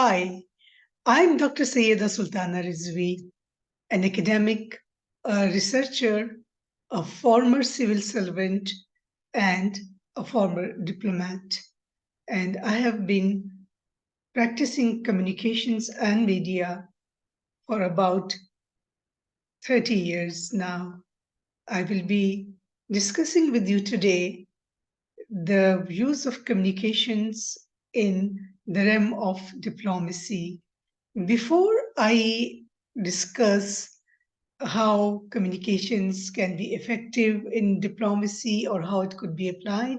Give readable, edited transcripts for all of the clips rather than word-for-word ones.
Hi, I'm Dr. Sayyeda Sultana Rizvi, an academic, a researcher, a former civil servant, and a former diplomat. And I have been practicing communications and media for about 30 years now. I will be discussing with you today the use of communications in the realm of diplomacy. Before I discuss how communications can be effective in diplomacy or how it could be applied,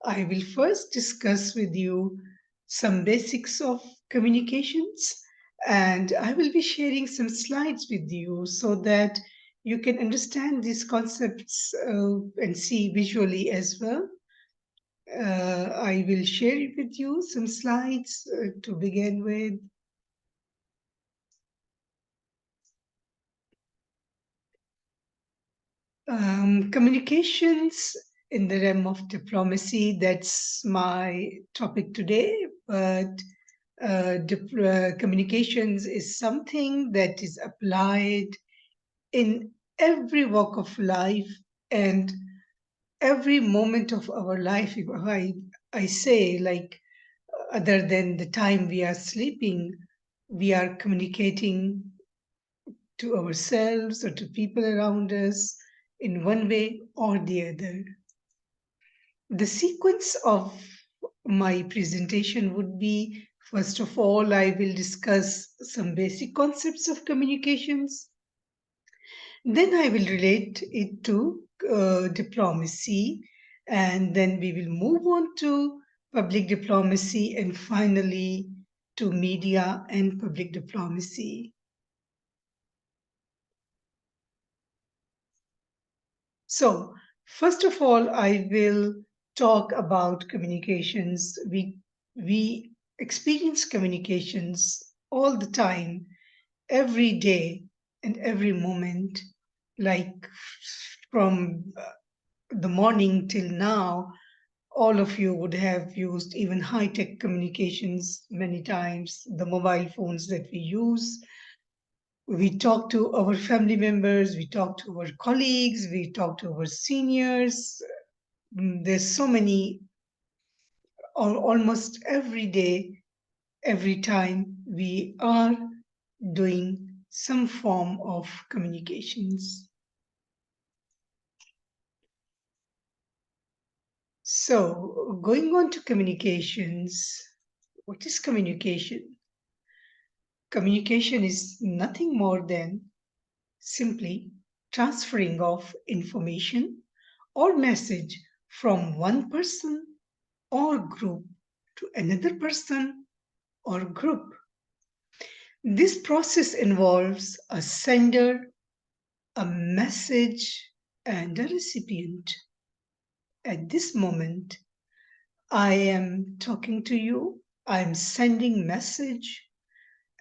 I will first discuss with you some basics of communications, and I will be sharing some slides with you so that you can understand these concepts and see visually as well. I will share with you some slides to begin with. Communications in the realm of diplomacy, that's my topic today. But communications is something that is applied in every walk of life and every moment of our life. If I say, like, other than the time we are sleeping, we are communicating to ourselves or to people around us in one way or the other. The sequence of my presentation would be, first of all, I will discuss some basic concepts of communications. Then I will relate it to diplomacy, and then we will move on to public diplomacy, and finally to media and public diplomacy. So, first of all, I will talk about communications. We experience communications all the time, every day and every moment, like from the morning till now. All of you would have used even high-tech communications many times, the mobile phones that we use. We talk to our family members, we talk to our colleagues, we talk to our seniors. There's so many, almost every day, every time we are doing some form of communications. So, going on to communications, what is communication? Communication is nothing more than simply transferring of information or message from one person or group to another person or group. This process involves a sender, a message, and a recipient. At this moment, I am talking to you, I'm sending message,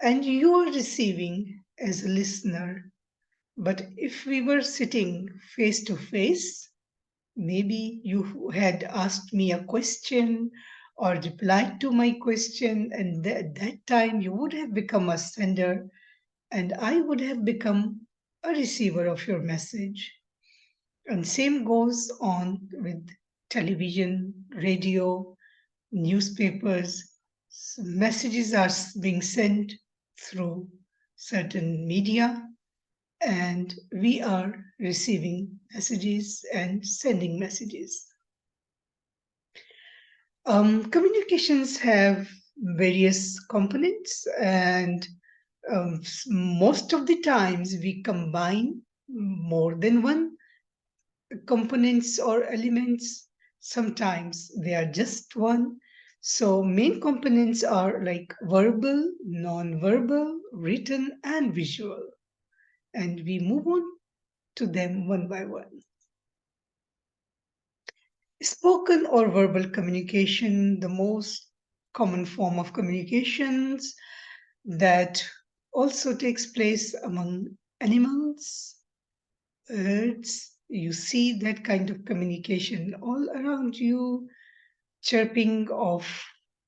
and you are receiving as a listener. But if we were sitting face to face, maybe you had asked me a question or replied to my question, and at that time you would have become a sender, and I would have become a receiver of your message. And same goes on with television, radio, newspapers. Messages are being sent through certain media, and we are receiving messages and sending messages. Communications have various components, and most of the times we combine more than one components or elements. Sometimes they are just one. So main components are like verbal, non-verbal, written, and visual. And we move on to them one by one. Spoken or verbal communication, the most common form of communications that also takes place among animals, birds. You see that kind of communication all around you, chirping of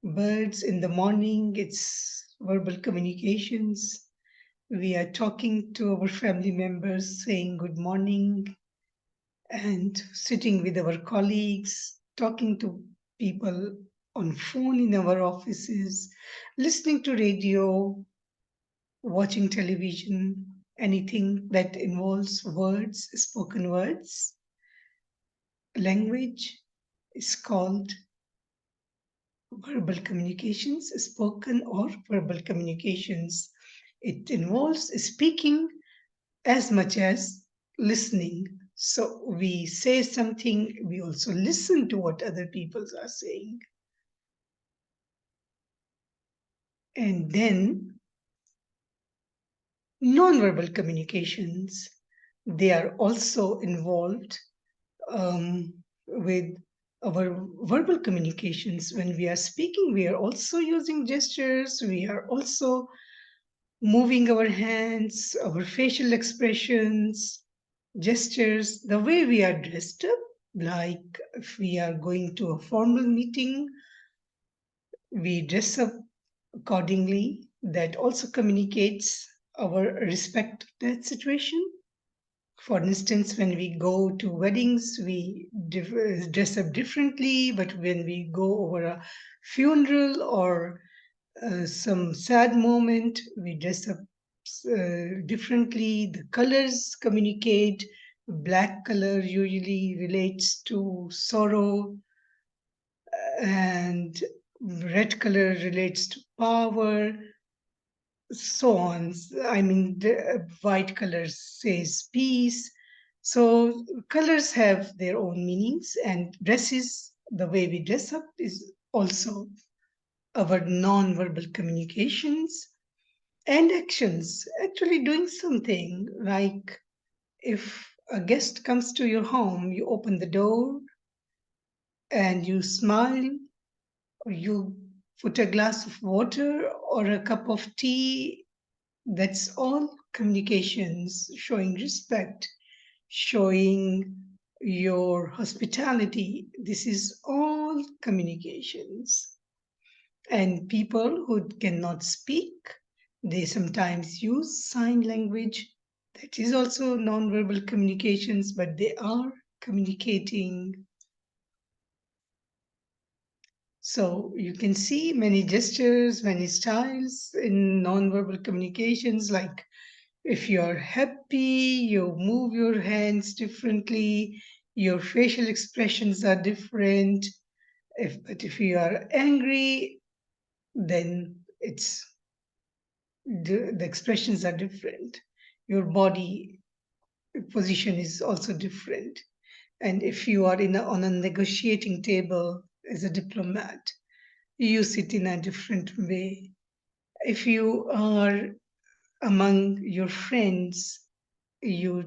Birds in the morning, it's verbal communications. We are talking to our family members, saying good morning, and sitting with our colleagues, talking to people on phone in our offices, listening to radio, watching television, anything that involves words, spoken words. Language is called verbal communications, spoken or verbal communications. It involves speaking as much as listening. So we say something, we also listen to what other people are saying. And then non-verbal communications, they are also involved with our verbal communications. When we are speaking, we are also using gestures, we are also moving our hands, our facial expressions, gestures, the way we are dressed up. Like if we are going to a formal meeting, we dress up accordingly. That also communicates our respect of that situation. For instance, when we go to weddings, we dress up differently, but when we go over a funeral or some sad moment, we dress up differently. The colors communicate. Black color usually relates to sorrow, and red color relates to power, so on. I mean, the white color says peace. So colors have their own meanings, and dresses, the way we dress up, is also our non-verbal communications. And actions, actually doing something, like if a guest comes to your home, you open the door and you smile, or you put a glass of water or a cup of tea. That's all communications, showing respect, showing your hospitality. This is all communications. And people who cannot speak, they sometimes use sign language. That is also nonverbal communications, but they are communicating. So you can see many gestures, many styles in nonverbal communications, like if you're happy, you move your hands differently, your facial expressions are different. But if you are angry, then the expressions are different. Your body position is also different. And if you are on a negotiating table as a diplomat, you sit in a different way. If you are among your friends, your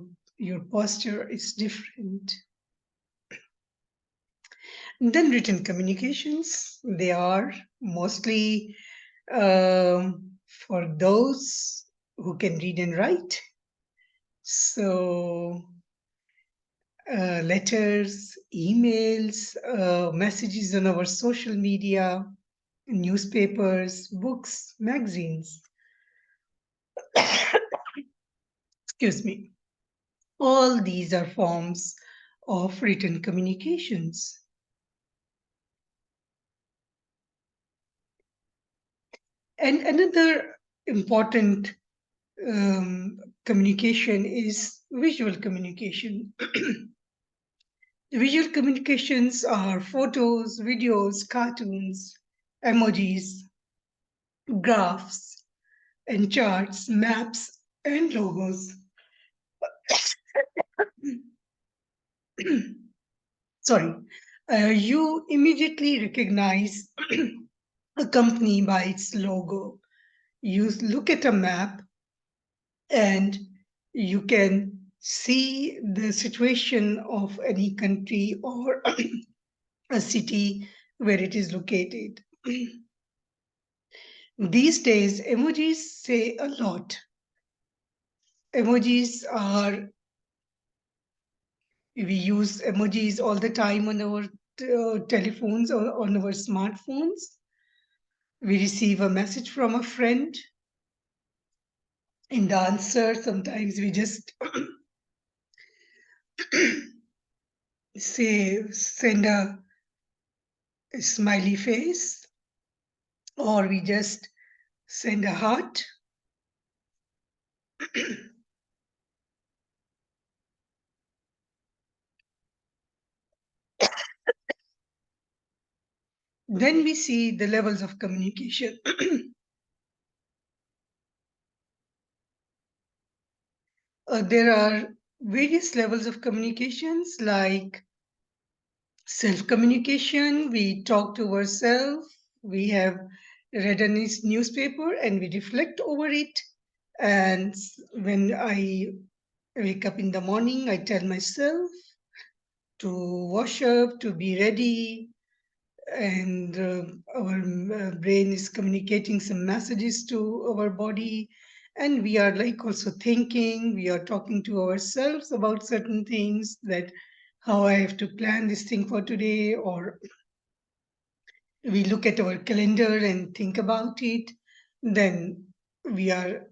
posture is different. Then written communications, they are mostly for those who can read and write. So letters, emails, messages on our social media, newspapers, books, magazines. Excuse me. All these are forms of written communications. And another important communication is visual communication. Visual communications are photos, videos, cartoons, emojis, graphs, and charts, maps, and logos. Sorry. You immediately recognize a company by its logo. You look at a map and you can see the situation of any country or a city where it is located. These days, emojis say a lot. Emojis are, we use emojis all the time on our telephones or on our smartphones. We receive a message from a friend. In the answer, sometimes we just send a smiley face, or we just send a heart. Then we see the levels of communication. There are various levels of communications, like self-communication. We talk to ourselves. We have read a newspaper and we reflect over it. And when I wake up in the morning, I tell myself to wash up, to be ready, and our brain is communicating some messages to our body, and we are like also thinking, we are talking to ourselves about certain things, that how I have to plan this thing for today, or we look at our calendar and think about it. Then we are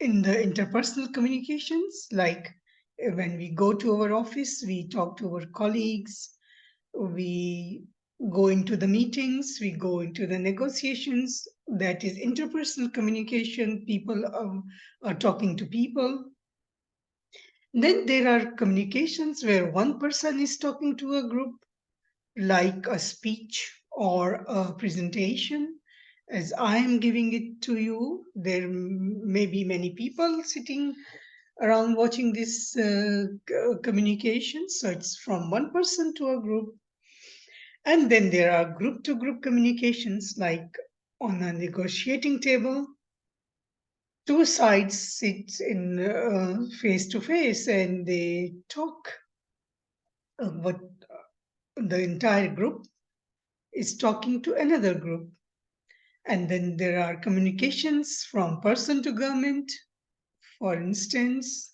in the interpersonal communications, like when we go to our office, we talk to our colleagues, we go into the meetings, we go into the negotiations. That is interpersonal communication. People are talking to people. Then there are communications where one person is talking to a group, like a speech or a presentation. As I am giving it to you, there may be many people sitting around watching this communication. So it's from one person to a group. And then there are group to group communications, like on a negotiating table. Two sides sit in face to face and they talk. What the entire group is talking to another group. And then there are communications from person to government. For instance,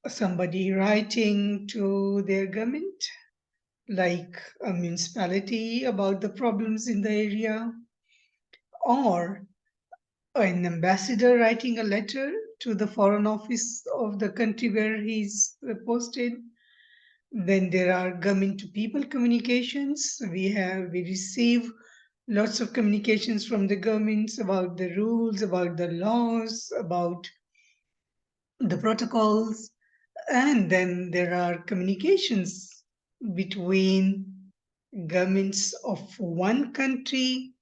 somebody writing to their government, like a municipality, about the problems in the area, or an ambassador writing a letter to the foreign office of the country where he's posted. Then there are government to people communications. We receive lots of communications from the governments about the rules, about the laws, about the protocols. And then there are communications between governments of one country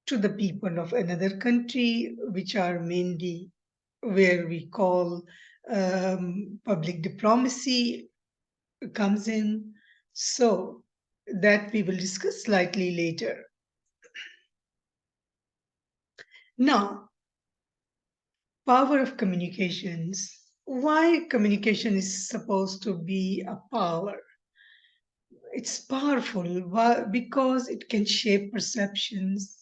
to the people of another country, which are mainly where we call public diplomacy comes in. So that we will discuss slightly later. Now, power of communications. Why communication is supposed to be a power? It's powerful because it can shape perceptions.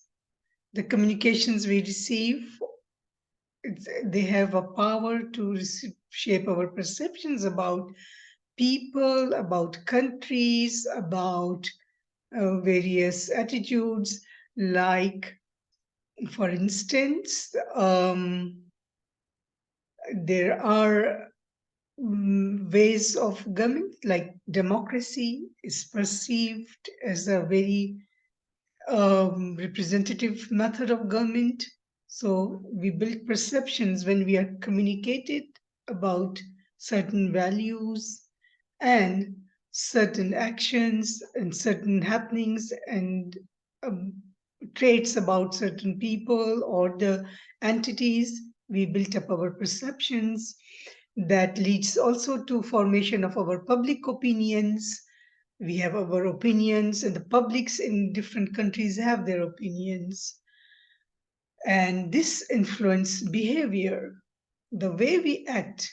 The communications we receive, they have a power to shape our perceptions about people, about countries, about various attitudes. Like, for instance, there are ways of government, like democracy is perceived as a very representative method of government. So we build perceptions when we are communicated about certain values and certain actions and certain happenings and um, traits about certain people or the entities. We built up our perceptions. That leads also to formation of our public opinions. We have our opinions, and the publics in different countries have their opinions. And this influence behavior. The way we act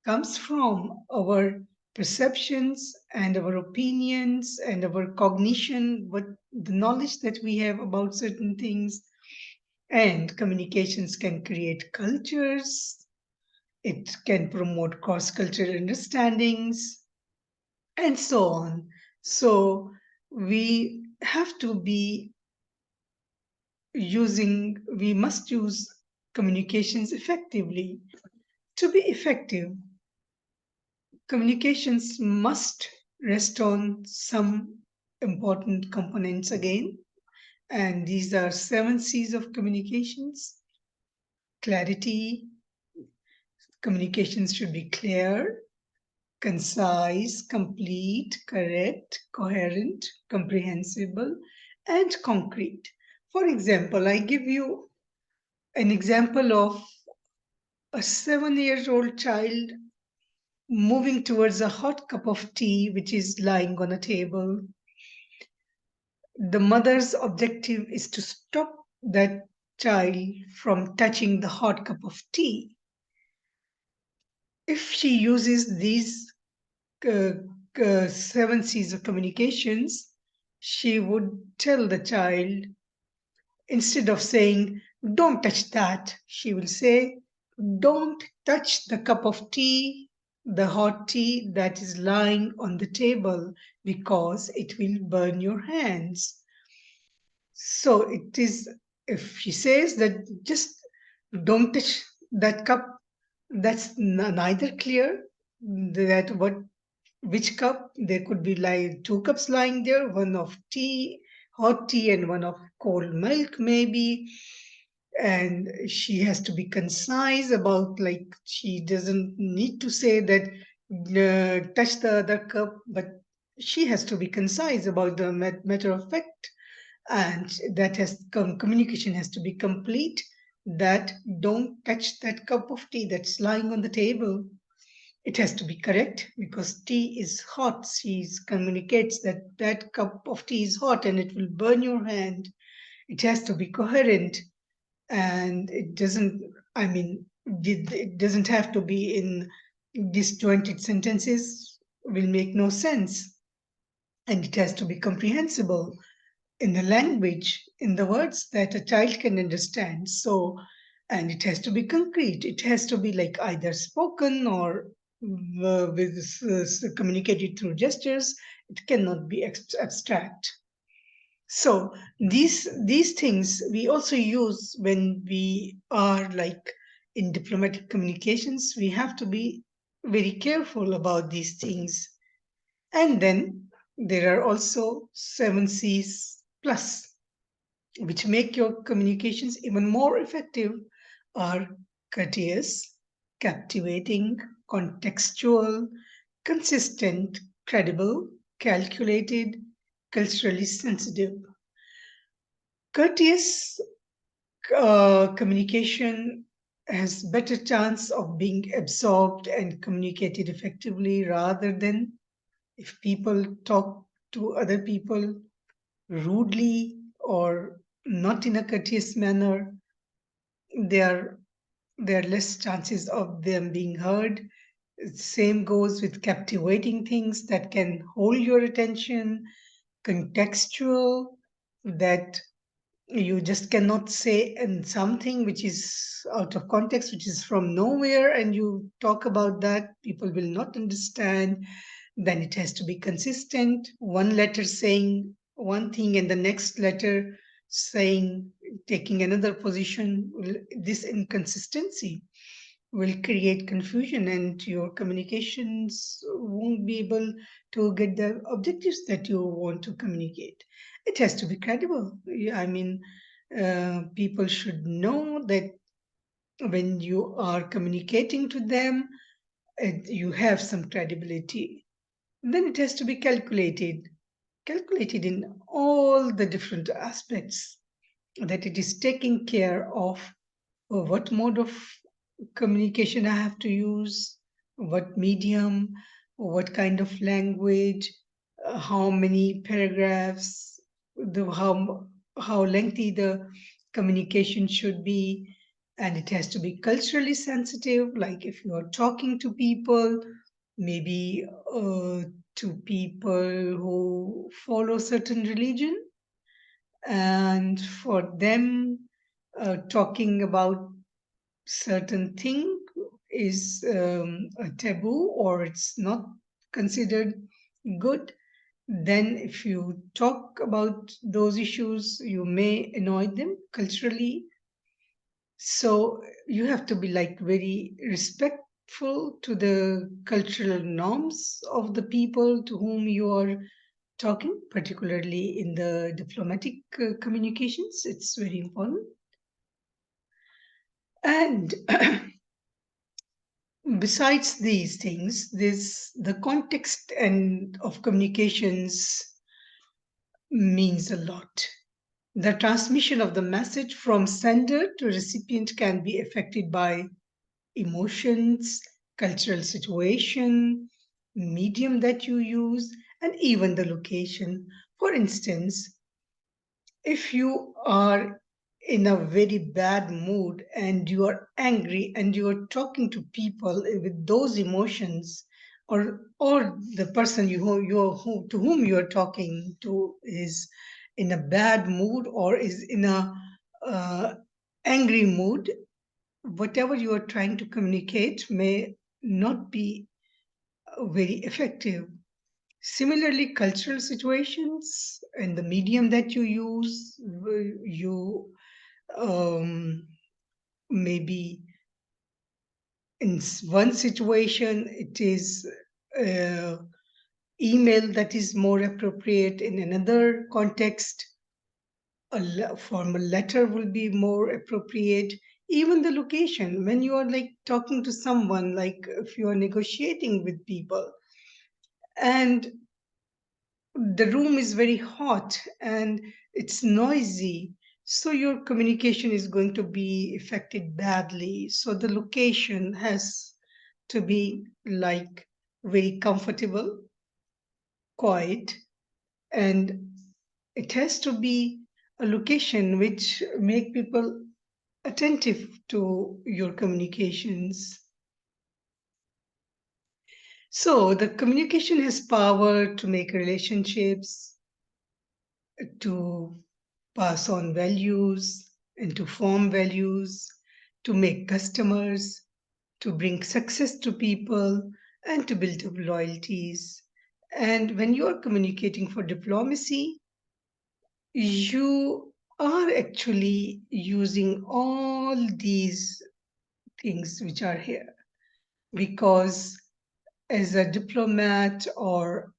comes from our perceptions and our opinions and our cognition, what the knowledge that we have about certain things. And communications can create cultures, it can promote cross cultural understandings, and so on. So we have to be we must use communications effectively. To be effective, communications must rest on some important components again, and these are 7 C's of communications. Clarity, communications should be clear, concise, complete, correct, coherent, comprehensible, and concrete. For example, I give you an example of a 7 year old child moving towards a hot cup of tea which is lying on a table. The mother's objective is to stop that child from touching the hot cup of tea. If she uses these uh, 7 C's of communications, she would tell the child, instead of saying, "Don't touch that," she will say, "Don't touch the cup of tea, the hot tea that is lying on the table, because it will burn your hands." So it is, if she says that just don't touch that cup, that's neither clear that what which cup. There could be like 2 cups lying there, one of tea, hot tea, and one of cold milk, maybe. And she has to be concise about, like, she doesn't need to say that touch the other cup, but she has to be concise about the matter of fact, and that communication has to be complete, that don't touch that cup of tea that's lying on the table. It has to be correct because tea is hot. She communicates that that cup of tea is hot and it will burn your hand. It has to be coherent, and it doesn't, I mean, it doesn't have to be in disjointed sentences, will make no sense. And it has to be comprehensible in the language, in the words that a child can understand. So, and it has to be concrete. It has to be like either spoken or communicated through gestures. It cannot be abstract. So these things we also use when we are like in diplomatic communications. We have to be very careful about these things. And then there are also 7 C's plus, which make your communications even more effective, are courteous, captivating, contextual, consistent, credible, calculated, culturally sensitive. Courteous communication has better chance of being absorbed and communicated effectively, rather than if people talk to other people rudely or not in a courteous manner, there there are less chances of them being heard. Same goes with captivating things that can hold your attention, contextual, that you just cannot say in something which is out of context, which is from nowhere, and you talk about that, people will not understand. Then it has to be consistent. One letter saying one thing and the next letter saying, taking another position. This inconsistency will create confusion, and your communications won't be able to get the objectives that you want to communicate. It has to be credible. Yeah, I mean, people should know that when you are communicating to them, you have some credibility. Then it has to be calculated in all the different aspects, that it is taking care of what mode of communication I have to use, what medium, what kind of language, how many paragraphs, how lengthy the communication should be, and it has to be culturally sensitive. Like if you are talking to people, maybe to people who follow certain religion, and for them, talking about certain thing is a taboo, or it's not considered good, Then, if you talk about those issues, you may annoy them culturally. So, you have to be like very respectful to the cultural norms of the people to whom you are talking, particularly in the diplomatic communications. It's very important. And besides these things, this the context and of communications means a lot. The transmission of the message from sender to recipient can be affected by emotions, cultural situation, medium that you use, and even the location. For instance, if you are in a very bad mood and you are angry and you are talking to people with those emotions, or the person to whom you are talking to is in a bad mood or is in a uh, angry mood, whatever you are trying to communicate may not be very effective. Similarly, cultural situations and the medium that you use, you maybe in one situation it is uh, email that is more appropriate. In another context, a formal letter will be more appropriate. Even the location, when you are like talking to someone, like if you are negotiating with people and the room is very hot and it's noisy, so your communication is going to be affected badly. So the location has to be like very comfortable, quiet, and it has to be a location which make people attentive to your communications. So the communication has power to make relationships, to pass on values and to form values, to make customers, to bring success to people, and to build up loyalties. And when you are communicating for diplomacy, you are actually using all these things which are here. Because as a diplomat or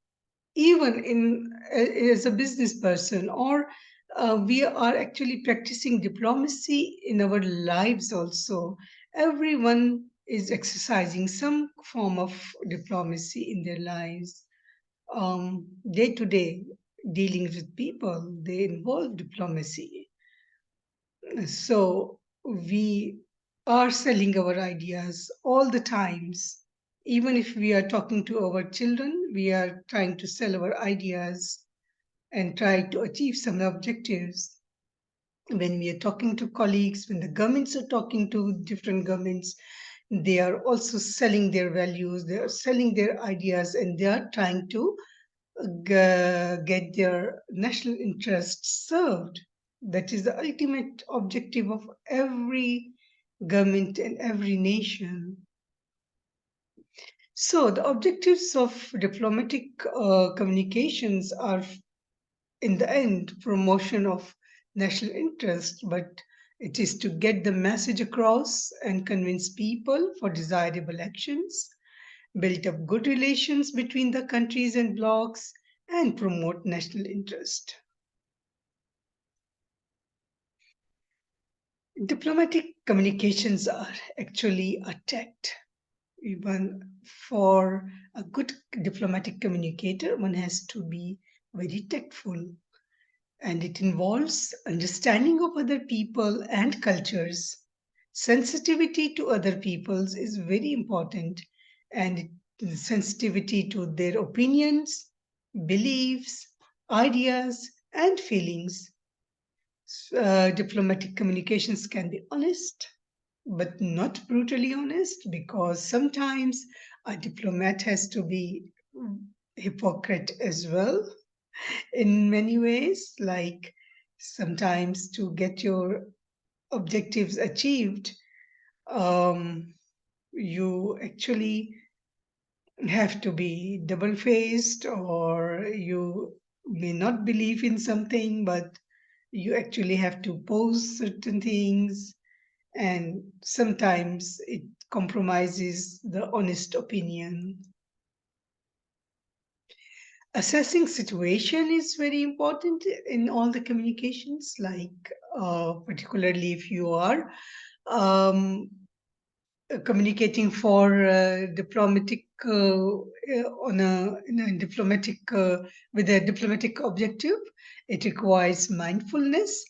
even as a business person, or we are actually practicing diplomacy in our lives also. Everyone is exercising some form of diplomacy in their lives. Day to day dealings with people, they involve diplomacy. So we are selling our ideas all the times. Even if we are talking to our children, we are trying to sell our ideas and try to achieve some objectives. When we are talking to colleagues, when the governments are talking to different governments, they are also selling their values, they are selling their ideas, and they are trying to get their national interests served. That is the ultimate objective of every government and every nation. So, the objectives of diplomatic communications are, in the end, promotion of national interest, but it is to get the message across and convince people for desirable actions, build up good relations between the countries and blocs, and promote national interest. Diplomatic communications are actually attacked. Even for a good diplomatic communicator, one has to be very tactful, and it involves understanding of other people and cultures. Sensitivity to other peoples is very important, and sensitivity to their opinions, beliefs, ideas, and feelings. Diplomatic communications can be honest, but not brutally honest, because sometimes a diplomat has to be hypocrite as well in many ways, like sometimes to get your objectives achieved, you actually have to be double faced, or you may not believe in something, but you actually have to pose certain things, and sometimes it compromises the honest opinion. Assessing situation is very important in all the communications, like particularly if you are um, communicating for diplomatic on a, in a diplomatic with a diplomatic objective. It requires mindfulness.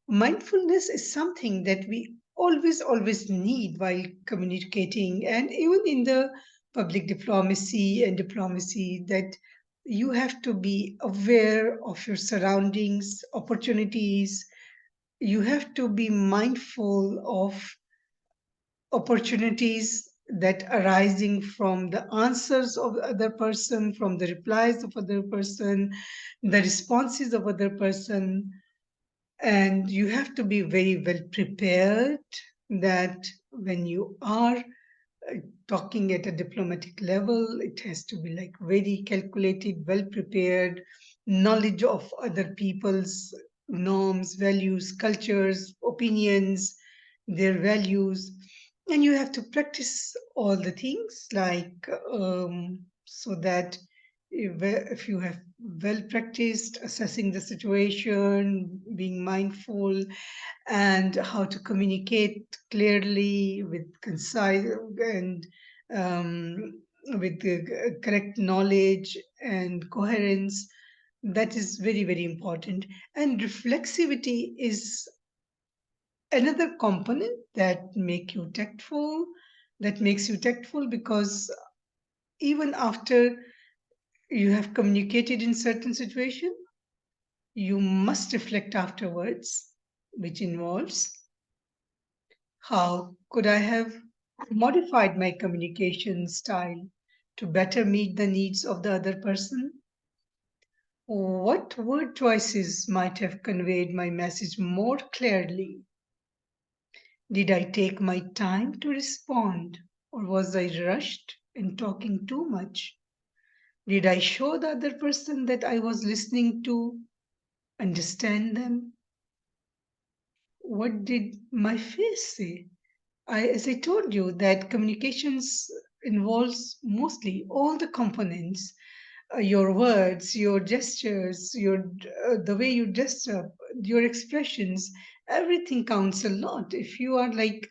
Mindfulness is something that we always need while communicating, and even in the public diplomacy and diplomacy, that you have to be aware of your surroundings, opportunities. You have to be mindful of opportunities that arising from the answers of the other person, from the replies of other person, the responses of other person, and you have to be very well prepared, that when you are talking at a diplomatic level, it has to be like very calculated, well prepared, knowledge of other people's norms, values, cultures, opinions, their values. And you have to practice all the things, like so that if you have well practiced assessing the situation, being mindful, and how to communicate clearly with concise and with the correct knowledge and coherence, that is very important. And reflexivity is another component that makes you tactful, because even after you have communicated in certain situation, you must reflect afterwards, which involves how could I have modified my communication style to better meet the needs of the other person? What word choices might have conveyed my message more clearly? Did I take my time to respond, or was I rushed in talking too much? Did I show the other person that I was listening to understand them? What did my face say? As I told you, that communications involves mostly all the components, your words, your gestures, the way you dress up, your expressions, everything counts a lot. If you are like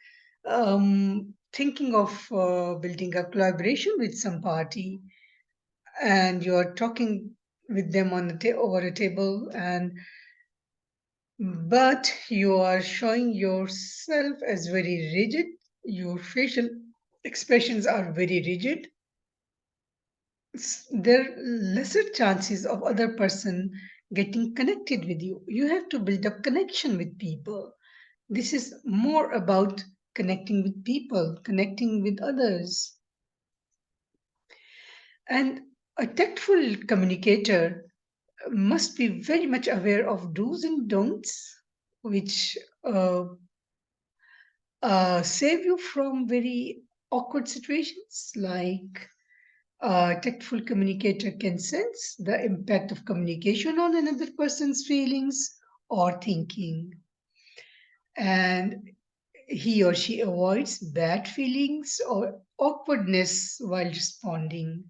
thinking of building a collaboration with some party, and you are talking with them on over a table, and but you are showing yourself as very rigid, your facial expressions are very rigid, there are lesser chances of other person getting connected with you. You have to build up connection with people. This is more about connecting with people, connecting with others. And a tactful communicator must be very much aware of do's and don'ts, which save you from very awkward situations. Like a tactful communicator can sense the impact of communication on another person's feelings or thinking, and he or she avoids bad feelings or awkwardness while responding,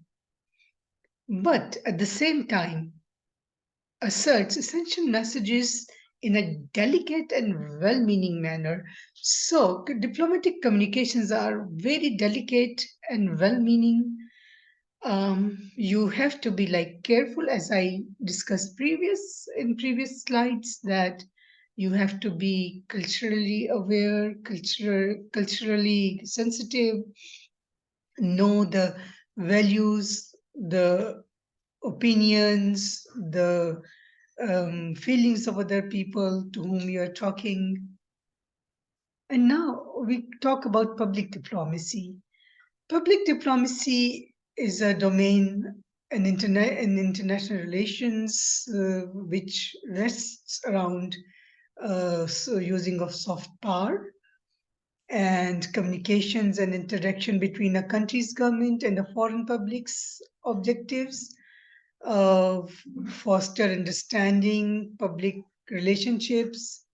but at the same time asserts essential messages in a delicate and well meaning manner. So, diplomatic communications are very delicate and well meaning. You have to be like careful, as I discussed in previous slides, that you have to be culturally aware, culturally sensitive, know the values, the opinions, the feelings of other people to whom you are talking. And now we talk about public diplomacy. Public diplomacy is a domain in international relations which rests around using of soft power. and communications and interaction between a country's government and a foreign public's objectives, uh, foster understanding, public relationships,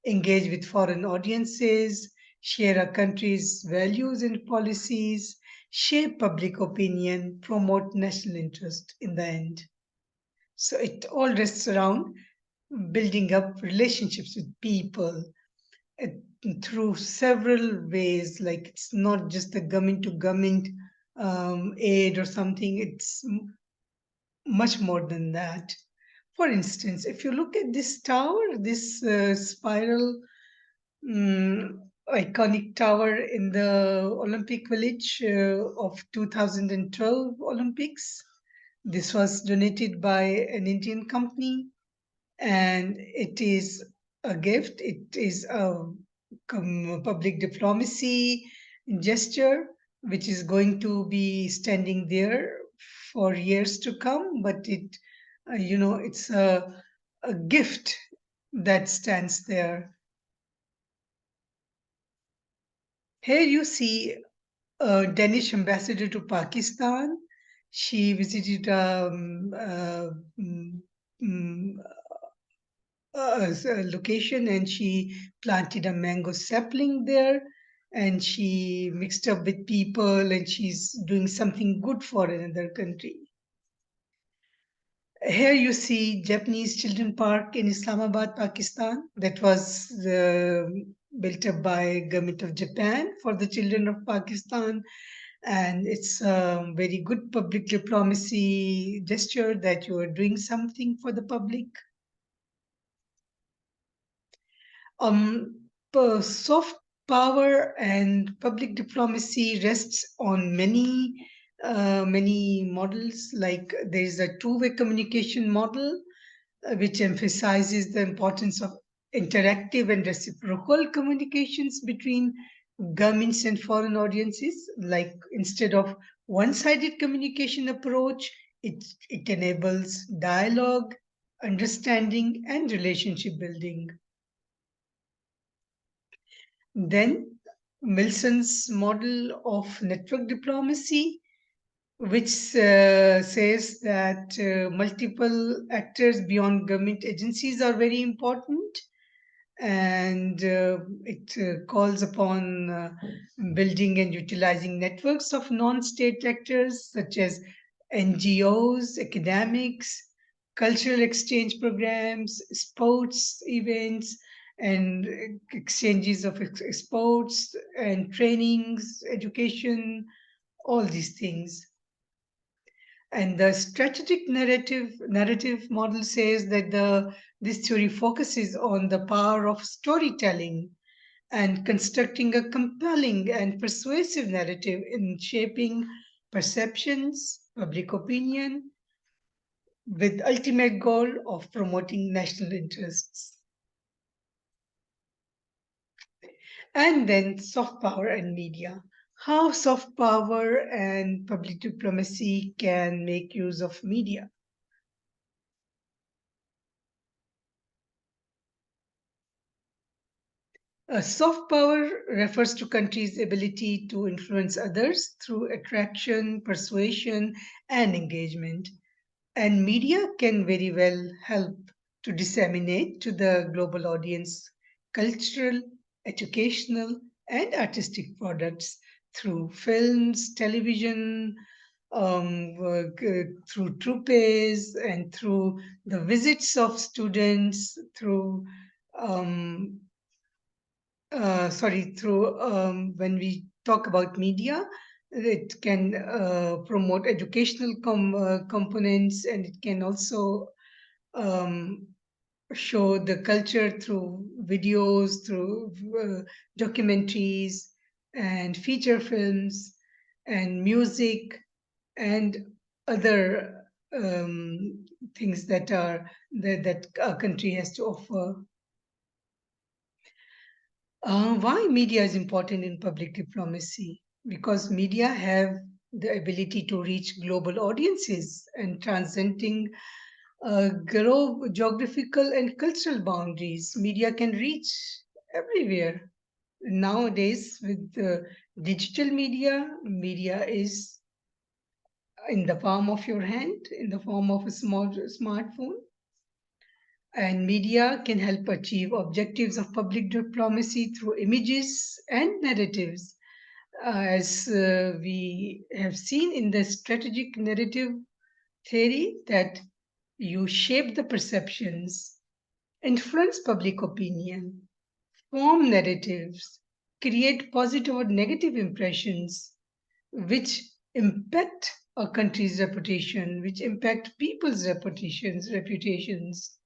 engage with foreign audiences, share a country's values and policies, shape public opinion, promote national interest in the end. So it all rests around building up relationships with people uh, through several ways. Like it's not just the government to government aid or something, it's much more than that. For instance, if you look at this tower, this spiral iconic tower in the Olympic Village of 2012 Olympics, this was donated by an Indian company, and it is a gift. It is a public diplomacy gesture which is going to be standing there for years to come. But it's a gift that stands there. Here you see a Danish ambassador to Pakistan. She visited mm, mm, a location, and she planted a mango sapling there, and she mixed up with people, and she's doing something good for another country. Here you see Japanese Children Park in Islamabad, Pakistan, that was built up by government of Japan for the children of Pakistan, and it's a very good public diplomacy gesture that you are doing something for the public. Um, Soft power and public diplomacy rests on many models. Like there is a two-way communication model, which emphasizes the importance of interactive and reciprocal communications between governments and foreign audiences. Like instead of one-sided communication approach, it enables dialogue, understanding, and relationship building. Then Milson's model of network diplomacy, which says that multiple actors beyond government agencies are very important, and it calls upon building and utilizing networks of non-state actors such as NGOs, academics, cultural exchange programs, sports events, and exchanges of exports and trainings, education, all these things. And the strategic narrative model says that this theory focuses on the power of storytelling and constructing a compelling and persuasive narrative in shaping perceptions, public opinion, with ultimate goal of promoting national interests. And then soft power and media. How soft power and public diplomacy can make use of media. Soft power refers to countries' ability to influence others through attraction, persuasion, and engagement. And media can very well help to disseminate to the global audience cultural, educational, and artistic products through films, television, through troupes, and through the visits of students, through um, through when we talk about media, it can promote educational components, and it can also um, show the culture through videos, through documentaries, and feature films, and music, and other things that a country has to offer. Why media is important in public diplomacy? Because media have the ability to reach global audiences and transcending geographical and cultural boundaries. Media can reach everywhere. Nowadays, with the digital media, media is in the palm of your hand, in the form of a small smartphone. And media can help achieve objectives of public diplomacy through images and narratives. As we have seen in the strategic narrative theory, that you shape the perceptions, influence public opinion, form narratives, create positive or negative impressions, which impact a country's reputation, which impact people's reputations.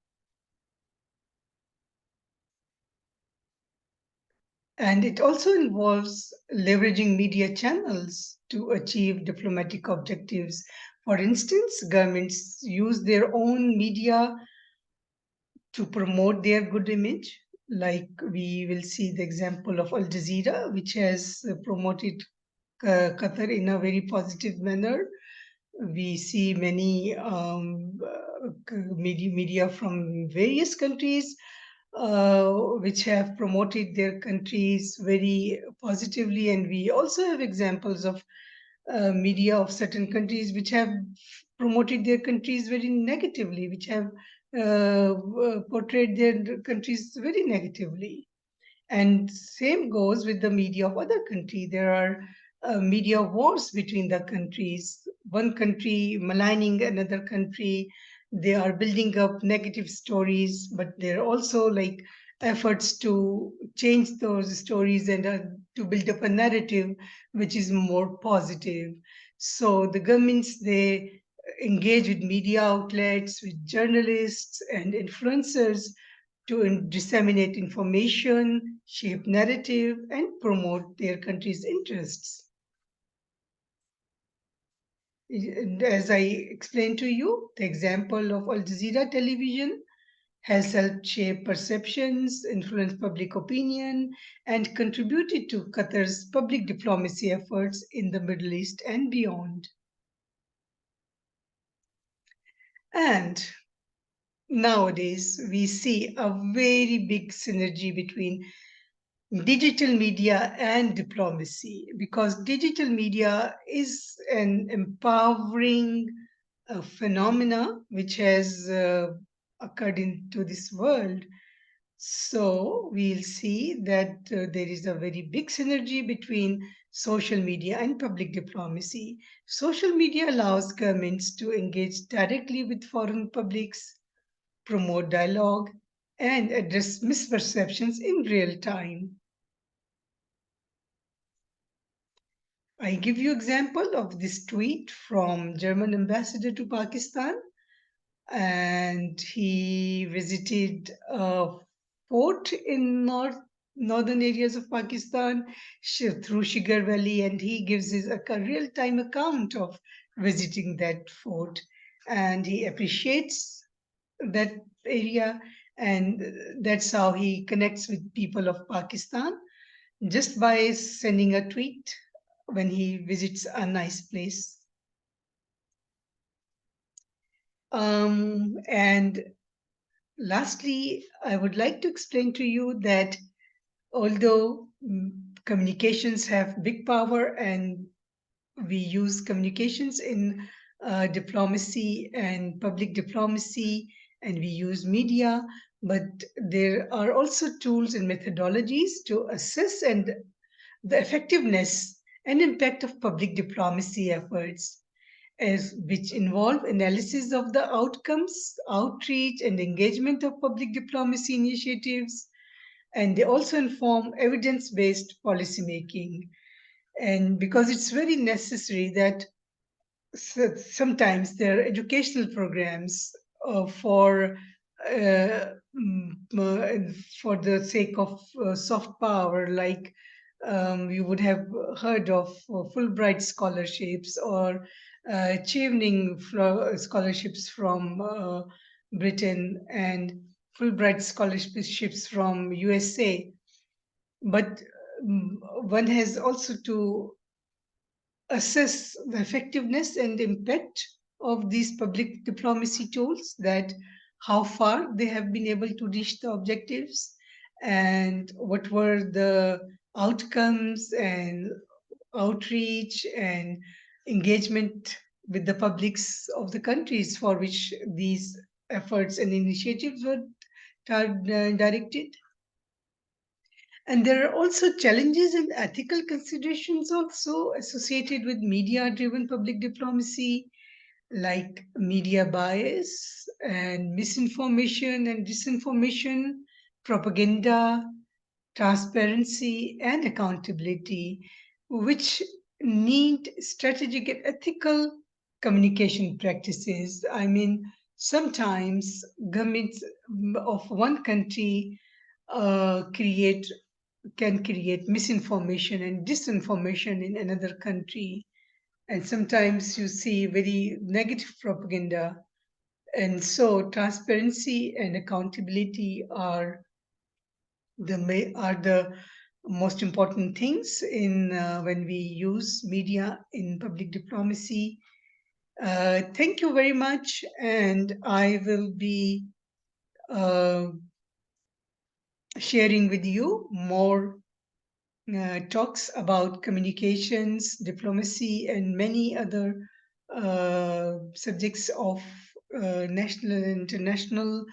And it also involves leveraging media channels to achieve diplomatic objectives. For instance, governments use their own media to promote their good image. Like we will see the example of Al Jazeera, which has promoted Qatar in a very positive manner. We see many media from various countries which have promoted their countries very positively, and we also have examples of media of certain countries which have promoted their countries very negatively, which have portrayed their countries very negatively. And same goes with the media of other country. There are media wars between the countries. One country maligning another country. They are building up negative stories, but there are also like efforts to change those stories and to build up a narrative which is more positive. So the governments, they engage with media outlets, with journalists and influencers to disseminate information, shape narrative, and promote their country's interests. As I explained to you, the example of Al Jazeera television has helped shape perceptions, influence public opinion, and contributed to Qatar's public diplomacy efforts in the Middle East and beyond. And nowadays, we see a very big synergy between digital media and diplomacy, because digital media is an empowering phenomena which has occurred into this world. So we'll see that there is a very big synergy between social media and public diplomacy. Social media allows governments to engage directly with foreign publics, promote dialogue, and address misperceptions in real time. I give you example of this tweet from German ambassador to Pakistan, and he visited a fort in northern areas of Pakistan through Shigar Valley, and he gives his a real time account of visiting that fort, and he appreciates that area, and that's how he connects with people of Pakistan, just by sending a tweet when he visits a nice place. And lastly, I would like to explain to you that although communications have big power and we use communications in diplomacy and public diplomacy, and we use media, but there are also tools and methodologies to assess and the effectiveness and impact of public diplomacy efforts, as which involve analysis of the outcomes, outreach, and engagement of public diplomacy initiatives, and they also inform evidence-based policymaking. And because it's very necessary that sometimes there are educational programs for for the sake of soft power, like you would have heard of Fulbright scholarships or Chevening scholarships from Britain and Fulbright scholarships from USA. But one has also to assess the effectiveness and impact of these public diplomacy tools, that how far they have been able to reach the objectives and what were the outcomes and outreach and engagement with the publics of the countries for which these efforts and initiatives were directed. And there are also challenges and ethical considerations also associated with media driven public diplomacy, like media bias and misinformation and disinformation, propaganda, transparency, and accountability, which need strategic and ethical communication practices. I mean, sometimes governments of one country create can create misinformation and disinformation in another country, and sometimes you see very negative propaganda. And so transparency and accountability are the most important things in when we use media in public diplomacy. Thank you very much, and I will be uh, sharing with you more talks about communications, diplomacy, and many other subjects of national and international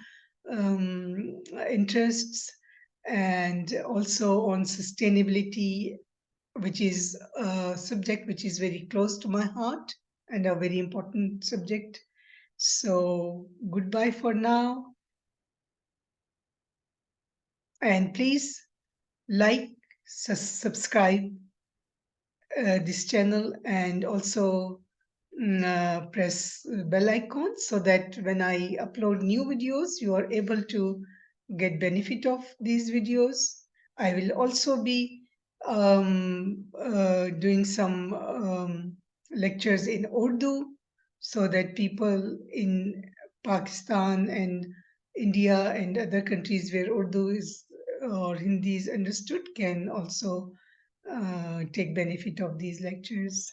um, interests, and also on sustainability, which is a subject which is very close to my heart and a very important subject. So, goodbye for now, and please like, subscribe this channel, and also press bell icon so that when I upload new videos, you are able to get benefit of these videos. I will also be doing some lectures in Urdu so that people in Pakistan and India and other countries where Urdu is or Hindi is understood can also take benefit of these lectures.